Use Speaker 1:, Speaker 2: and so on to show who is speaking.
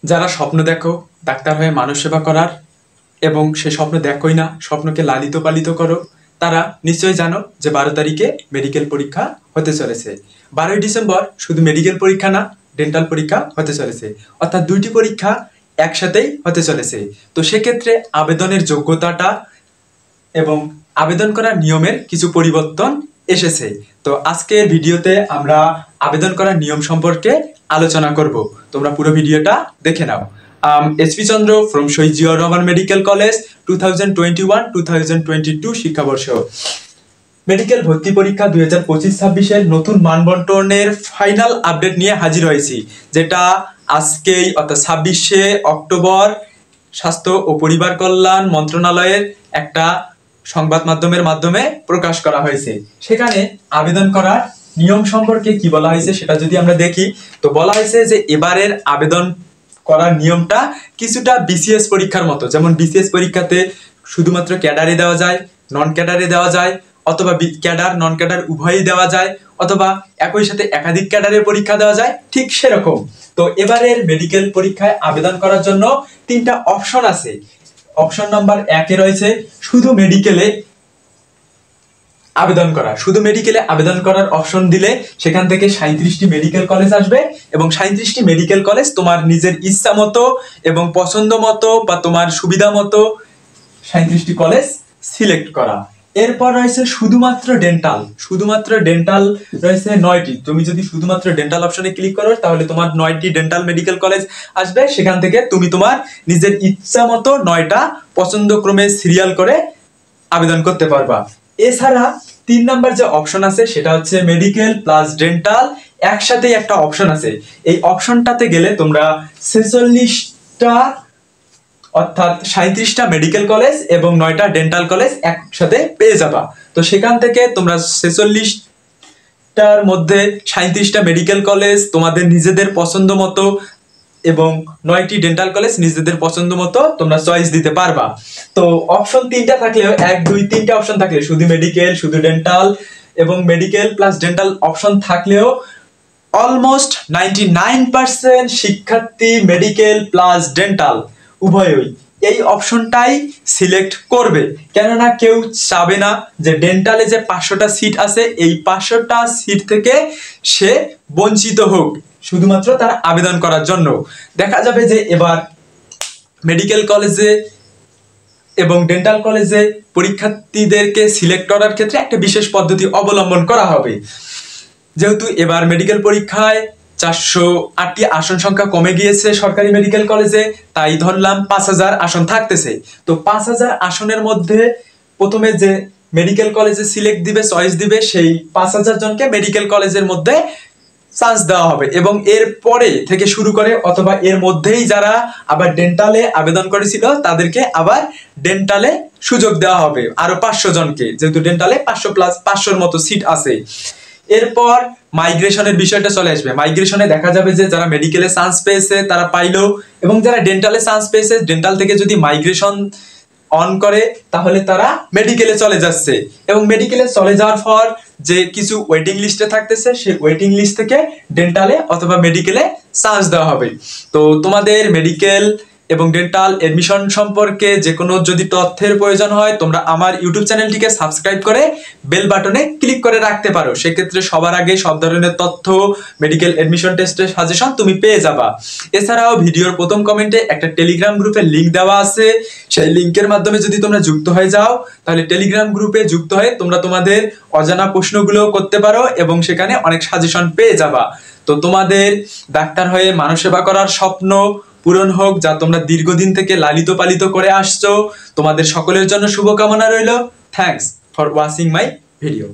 Speaker 1: যারা স্বপ্ন দেখো ডাক্তার হয়ে মানুষ সেবা করার এবং সে স্বপ্ন দেখোই না, স্বপ্নকে লালিত পালিত করো, তারা নিশ্চয়ই জানো যে 12 তারিখে মেডিকেল পরীক্ষা হতে চলেছে। 12ই ডিসেম্বর শুধু মেডিকেল পরীক্ষা না, ডেন্টাল পরীক্ষা হতে চলেছে, অর্থাৎ দুইটি পরীক্ষা একসাথেই হতে চলেছে। তো সেক্ষেত্রে আবেদনের যোগ্যতাটা এবং আবেদন করার নিয়মের কিছু পরিবর্তন এসেছে। তো আজকের ভিডিওতে আমরা আবেদন করার নিয়ম সম্পর্কে আলোচনা করব। তোমরা পুরো ভিডিওটা দেখে নাও। SP Chandra from Shaheed Ziaur Rahman medical college 2021-2022 শিক্ষাবর্ষ। মেডিকেল ভর্তি পরীক্ষা 2025-26 নতুন মানবন্টনের ফাইনাল আপডেট নিয়ে হাজির হয়েছি, যেটা আজকেই অর্থাৎ 26শে অক্টোবর স্বাস্থ্য ও পরিবার কল্যাণ মন্ত্রণালয়ের একটা সংবাদ মাধ্যমের মাধ্যমে প্রকাশ করা হয়েছে। সেখানে আবেদন করার নিয়ম সম্পর্কে কি বলা হয়েছে সেটা যদি আমরা দেখি, তো বলা হয়েছে যে এবারের আবেদন করার নিয়মটা কিছুটা বিসিএস পরীক্ষার মতো। যেমন বিসিএস পরীক্ষাতে শুধুমাত্র ক্যাডারে দেওয়া যায়, নন ক্যাডারে দেওয়া যায়, অথবা ক্যাডার নন ক্যাডার উভয়ই দেওয়া যায়, অথবা একই সাথে একাধিক ক্যাডারের পরীক্ষা দেওয়া যায়, ঠিক সেরকম। তো এবারের মেডিকেল পরীক্ষায় আবেদন করার জন্য 3টা অপশন আছে। অপশন নাম্বার 1-এ রয়েছে শুধু মেডিকেলে আবেদন করা। শুধু মেডিকেলে আবেদন করার অপশন দিলে সেখান থেকে 37টি মেডিকেল কলেজ আসবে এবং 37টি মেডিকেল কলেজ তোমার নিজের ইচ্ছা মতো এবং পছন্দ মতো বা তোমার সুবিধা মতো 37টি কলেজ সিলেক্ট করা। এরপর রয়েছে শুধুমাত্র ডেন্টাল। শুধুমাত্র ডেন্টাল রয়েছে 9টি। তুমি যদি শুধুমাত্র ডেন্টাল অপশনে ক্লিক করো তাহলে তোমার 9টি ডেন্টাল মেডিকেল কলেজ আসবে। সেখান থেকে তুমি তোমার নিজের ইচ্ছা মতো 9টা পছন্দক্রমে সিরিয়াল করে আবেদন করতে পারবা। এছাড়া 3 নাম্বার যে অপশন আছে সেটা হচ্ছে মেডিকেল প্লাস ডেন্টাল একসাথেই একটা অপশন আছে। এই অপশনটাতে গেলে তোমরা 46টা অর্থাৎ 37টা মেডিকেল কলেজ এবং 9টা ডেন্টাল কলেজ একসাথে পেয়ে যাবা। তো সেখান থেকে তোমরা 46টার মধ্যে 37টা মেডিকেল কলেজ তোমাদের নিজেদের পছন্দ মতো এবং 9টি ডেন্টাল কলেজ নিজেদের পছন্দ মতো তোমরা চয়েস দিতে পারবা। তো অপশন 3টা থাকলেও 1, 2, 3টে অপশন থাকলে শুধু মেডিকেল, শুধু ডেন্টাল এবং মেডিকেল প্লাস ডেন্টাল অপশন থাকলেও অলমোস্ট 99% শিক্ষার্থী মেডিকেল প্লাস ডেন্টাল উভয়ই এই অপশনটাই সিলেক্ট করবে। কেননা কেউ চাবে না যে ডেন্টালে যে 500টা সিট আছে এই 500টা সিট থেকে সে বঞ্চিত হোক শুধুমাত্র তার আবেদন করার জন্য। দেখা যাবে যে এবার মেডিকেল কলেজে এবং ডেন্টাল কলেজে পরীক্ষার্থীদেরকে সিলেক্ট করার ক্ষেত্রে একটা বিশেষ পদ্ধতি অবলম্বন করা হবে। যেহেতু এবার মেডিকেল পরীক্ষায় 408টি আসন সংখ্যা কমে গিয়েছে সরকারি মেডিকেল কলেজে, তাই ধরলাম 5000 আসন থাকতেছে। তো 5000 আসনের মধ্যে প্রথমে যে মেডিকেল কলেজে সিলেক্ট দিবে, চয়েস দিবে, সেই 5000 জনকে মেডিকেল কলেজের মধ্যে চান্স দেওয়া হবে এবং এর পরে থেকে শুরু করে অথবা এর মধ্যেই যারা আবার ডেন্টালে আবেদন করেছিল তাদেরকে আবার ডেন্টালে সুযোগ দেওয়া হবে আরো 500 জনকে, যেহেতু ডেন্টালে 500 প্লাস 500-র মতো সিট আছে। এরপর মাইগ্রেশনের বিষয়টা চলে আসবে। মাইগ্রেশনে দেখা যাবে যে যারা মেডিকেলে চান্স পেয়েছে তারা পাইলো এবং যারা ডেন্টালে চান্স পেয়েছে ডেন্টাল থেকে যদি মাইগ্রেশন অন করে তাহলে তারা মেডিকেলে চলে যাচ্ছে এবং মেডিকেলে চলে যাওয়ার পর যে কিছু ওয়েটিং লিস্টে থাকতেছে সেই ওয়েটিং লিস্ট থেকে ডেন্টালে অথবা মেডিকেলে চান্স দেওয়া হবে। তো তোমাদের মেডিকেল এবং ডেন্টাল এডমিশন সম্পর্কে যে কোনো যদি তথ্যের প্রয়োজন হয় তোমরা আমার ইউটিউব চ্যানেলটিকে সাবস্ক্রাইব করে বেল বাটনে ক্লিক করে রাখতে পারো। সেক্ষেত্রে সবার আগে সব ধরনের তথ্য, মেডিকেল এডমিশন টেস্টের সাজেশন তুমি পেয়ে যাবা। এছাড়াও ভিডিওর প্রথম কমেন্টে একটা টেলিগ্রাম গ্রুপের লিঙ্ক দেওয়া আছে। সেই লিঙ্কের মাধ্যমে যদি তোমরা যুক্ত হয়ে যাও তাহলে টেলিগ্রাম গ্রুপে যুক্ত হয়ে তোমরা তোমাদের অজানা প্রশ্নগুলো করতে পারো এবং সেখানে অনেক সাজেশন পেয়ে যাবা। তো তোমাদের ডাক্তার হয়ে মানব সেবা করার স্বপ্ন পূরণ হোক, যা তোমরা দীর্ঘদিন থেকে লালিত পালিত করে আসছো। তোমাদের সকলের জন্য শুভকামনা রইল। Thanks for watching my video.